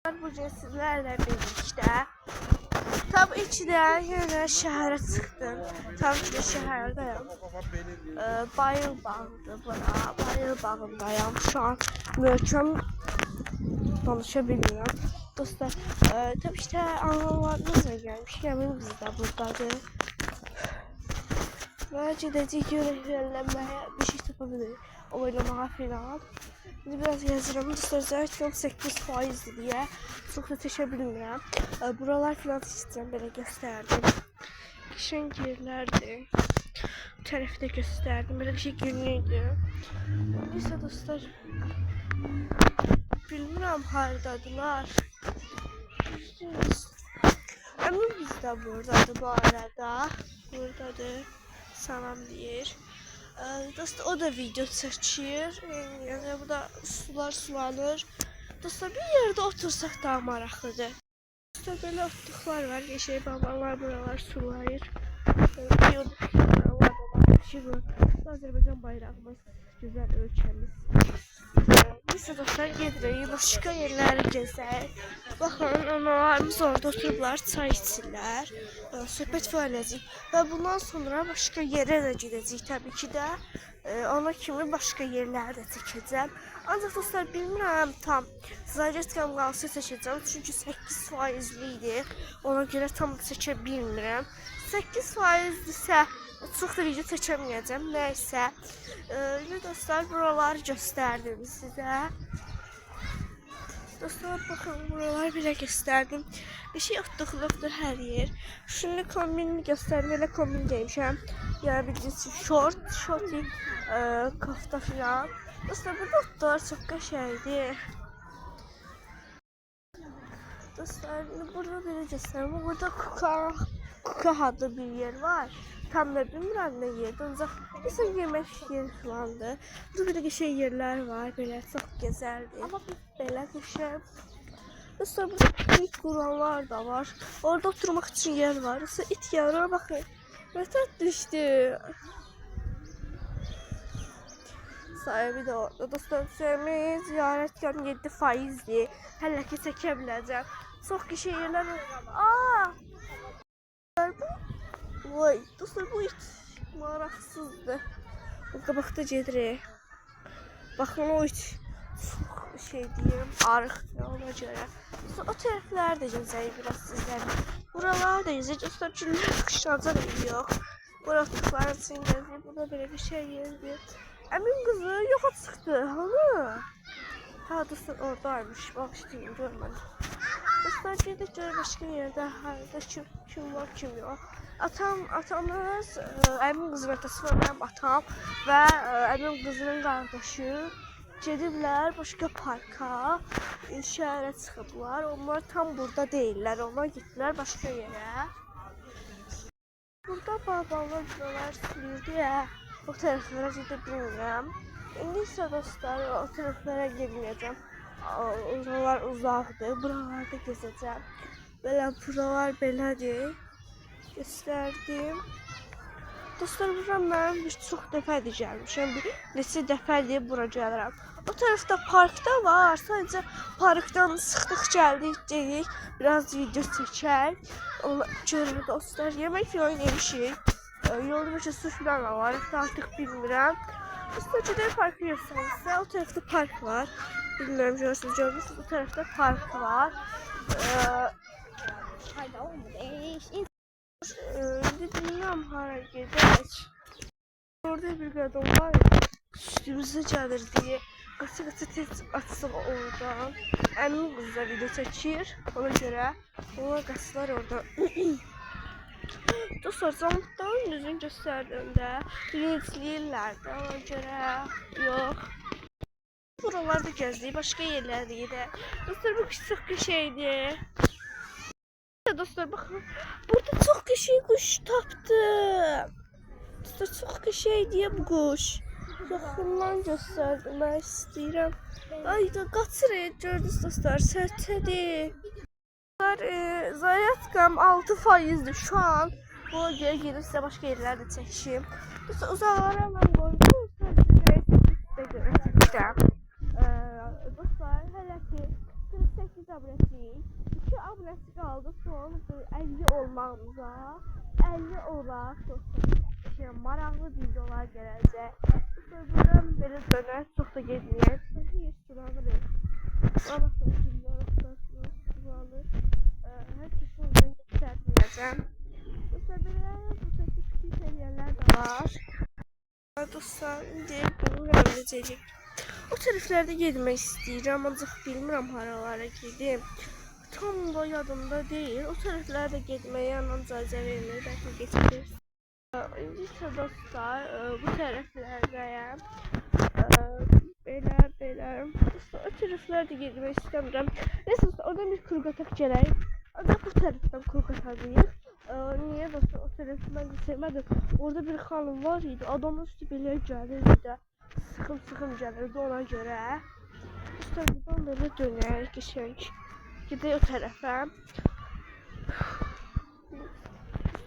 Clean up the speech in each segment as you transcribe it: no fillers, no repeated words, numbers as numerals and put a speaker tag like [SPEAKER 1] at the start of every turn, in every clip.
[SPEAKER 1] Bugün sizlerle birlikte tam içinden yine şehre çıktım. Tam içinde şehirdeyim. Bayıl bağlı buna. Bayıl bağındayım. Şu an möhkəm konuşabiliyorum. Dostlar, tabii işte anlamalarınızla gelmiş. Yemin biz de buradadır. Ve ciddi görevlenmeye bir şey yapabiliriz. Oynamağa falan. Biraz yazıram. Dostlar, 8% diye. Çok da teşebbüsüm. Buralar falan istəyirəm belə gösterdim. Kişinin yerlerdi. Bu tarafı da gösterdim. Böyle bir şey günlüydü. Neyse dostlar. Bilmirəm hardadılar. Emin biz de buradadır bu arada. Buradadır. Salam deyir. Dostlar o da video çəkir. Yəni bu da sular sulanır. Dostlar bir yerde otursak daha maraqlıdır. Dostlar böyle otluqlar var. Yeşil babalar buralar sulayır. Bir yolda var. Azərbaycan bayrağımız, güzel ölkəmiz. Neyse dostlar gedirik. Başka yerləri gezək. Baxın analarımız orada oturublar, çay içirlər. Söhbət falan edəcək. Və bundan sonra başka yerə də gedəcəyik təbii ki də. Ona kimi başka yerləri də çəkəcəm. Ancaq dostlar bilmirəm tam Zaretkam qalsı seçəcəm. Çünki 8% idi. Ona görə tam seçə bilmirəm. 8% isə çox da video çəkəməyəcəm. Nəysə. Dostlar buraları göstərdim sizə. Dostlar bakın buralar bile gösterdim. Bir şey otluqluqdur hər yer. Şunu kombinini gösterdim. Elə kombin giymişəm. Yəni bildiğiniz şort, kofta falan. Dostlar burada otlar çok qəşəngdir. Dostlar burada belə gösterdim. Burada Kuka adlı bir yer var. Tam da bilmirəm nə yerdir. Ancaq nəsə yemək yeri falandır. Burada belə qəşəng yerlər var. Belə çox gözəldir. Amma belə qəşəng. Dostlar burada it quranlar da var. Orada oturmaq üçün yer var. Dostlar it yarına baxın. Nə düşdü. Sahibi de orada. Dostlar süremiz ziyarətgahım 7%'dir. Hələ ki çəkə biləcəm. Çox qəşəng yerlər var. Vay dostlar bu it maraqsızdır. Qabaqda gedirik. Baxın o it çok şey diyeyim arıqdır ona görə. O tərəfləri də gəzəyik biraz sizlərlə. Buralar da gəzəyik. Dostlar güllər qışlanca da yox. Buralıqların için gəzəyik. Burada belə bir şey yerdir. Əmin qızı yoxa çıxdı. Hanı? Ha dostlar oradaymış. Bax istəyim görmədim. Dostlar gedik görək başqa yerdə harda kim var kim yox. Atamız əmin qızın atası var mənim atam və əmin qızının qardaşı gediblər başqa parka, şəhərə çıxıblar. Onlar tam burada deyirlər. Onlar getdilər başqa yerə. Burada babalar buralar silirdi ya. O tərəflərə gedə bilmirəm. İndi isə dostlar o tərəflərə getməyəcəm. Oralar uzaqdır. Buralarda gezəcəm. Belə buralar belədir. Gösterdim. Dostlar bura mən çox dəfədir gəlmişəm. Neçə dəfədir bura gəlirəm. O tərəfdə parkda var. Sadəcə parkdan çıxdıq gəldik dedik. Biraz video çəkək. Görün dostlar yemək falan yemişik. Yolda başa su falan var. Artıq bilmirəm. Dostlar gedək parkı göstərirsə o tərəfdə park var. Bilmirəm görürsünüz. O tərəfdə park var. Hayda olmadı. Bilmiyorum hara gedək. Orada bir qadın var ya, üstümüzə gəlir deyə qaça tez açsaq oradan. Əmin qızla video çəkir, ona görə onlar qaçlar orada. Dostlar zamlıqdan düzün göstərdiyimdə linçləyirlər də, ona görə yox. Buralarda gəzdik, başqa yerlərdə gedək. Dostlar bu çox qəşəngdir. Dostlar bakın burada çok qəşəng kuş tapdım. Dostlar çok qəşəng diye bu kuş. Yaxından göstərmək istəyirəm. Ay da qaçır gördünüz dostlar sərtədir. Zaretkam 6%'dir şu an. Bu göyə gelirsə başqa yerlərdə çəkişim. Dostlar uzaqlara mən qoydum. Sadəcə görə çəkəcəm. Dostlar hələ ki 48 abunəsiyik. 2 abunəsi qaldı son 50 olmağımıza. 50 olaq dostlar. Maraqlı videolar gələcək. Buradan belə dönər, çox da getməyək. Heç sulanır. Allah sulanır. Hər kəsin üzrünü göstərməyəcəm. Dostlar, belə bu səsi küçük eləyənlər də var. Dostlar, indi bunu verəcəyik. O tərəflərdə getmək istəyirəm, ancaq bilmirəm haralara gedim. Tam da yadımda deyil. O tərəflərdə getməyə ancaq icazə vermir, bəlkə geçilir. İndi isə dostlar, bu tərəflərdəyəm. Belə. Dostlar, o tərəflərdə getmək istəmirəm. Neyse dostlar, oradan bir kurqataq gələk. Ancaq bu tərəfdən kurqataqıyıq. Niyə dostlar, o tərəfi mən də sevmədim. Orada bir xanım var idi, adamın üstü belə gəlirdi də. Sıxım gəlirdi ona görə. Dostlar, buradan belə dönək, geçək. Gidək o tərəfə.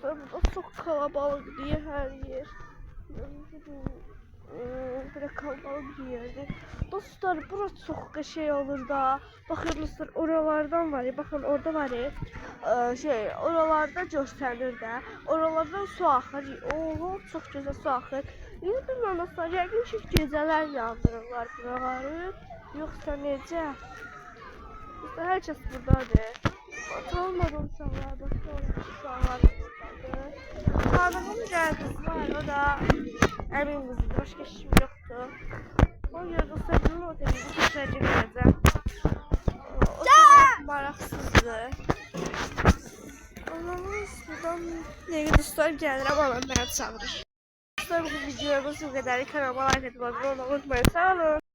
[SPEAKER 1] Dostlar, burada çox kalabalıqdır hər yer. Belə kalabalık bir yerdir. Dostlar, burası çox qəşəng olur da. Baxın dostlar, oralardan var ya, baxın orada var ya. Oralarda göstərir də. Oralardan su axır. Oho, çox gözəl su axır. İndi bilmirəm dostlar, yəqin ki gecələr yandırırlar buraları. Yoxsa necə? Dostlar, hər kəs buradadır. Tanımadığım uşaqlar, başqa uşaqlar buradadır. Tanıdığım gəldisi var, o da əmin qızıdır, başqa işim yoxdur. Ona görə dostlar, bunun o dəqiqə keçəcək gələcəm. O da maraqsızdır. Anamız buradan nəyə dostlar gəlirəm, anam mənə çağırır. Dostlar, bu videomuz bu qədər. Kanalıma like etmeyi unutmayın. Sağ olun.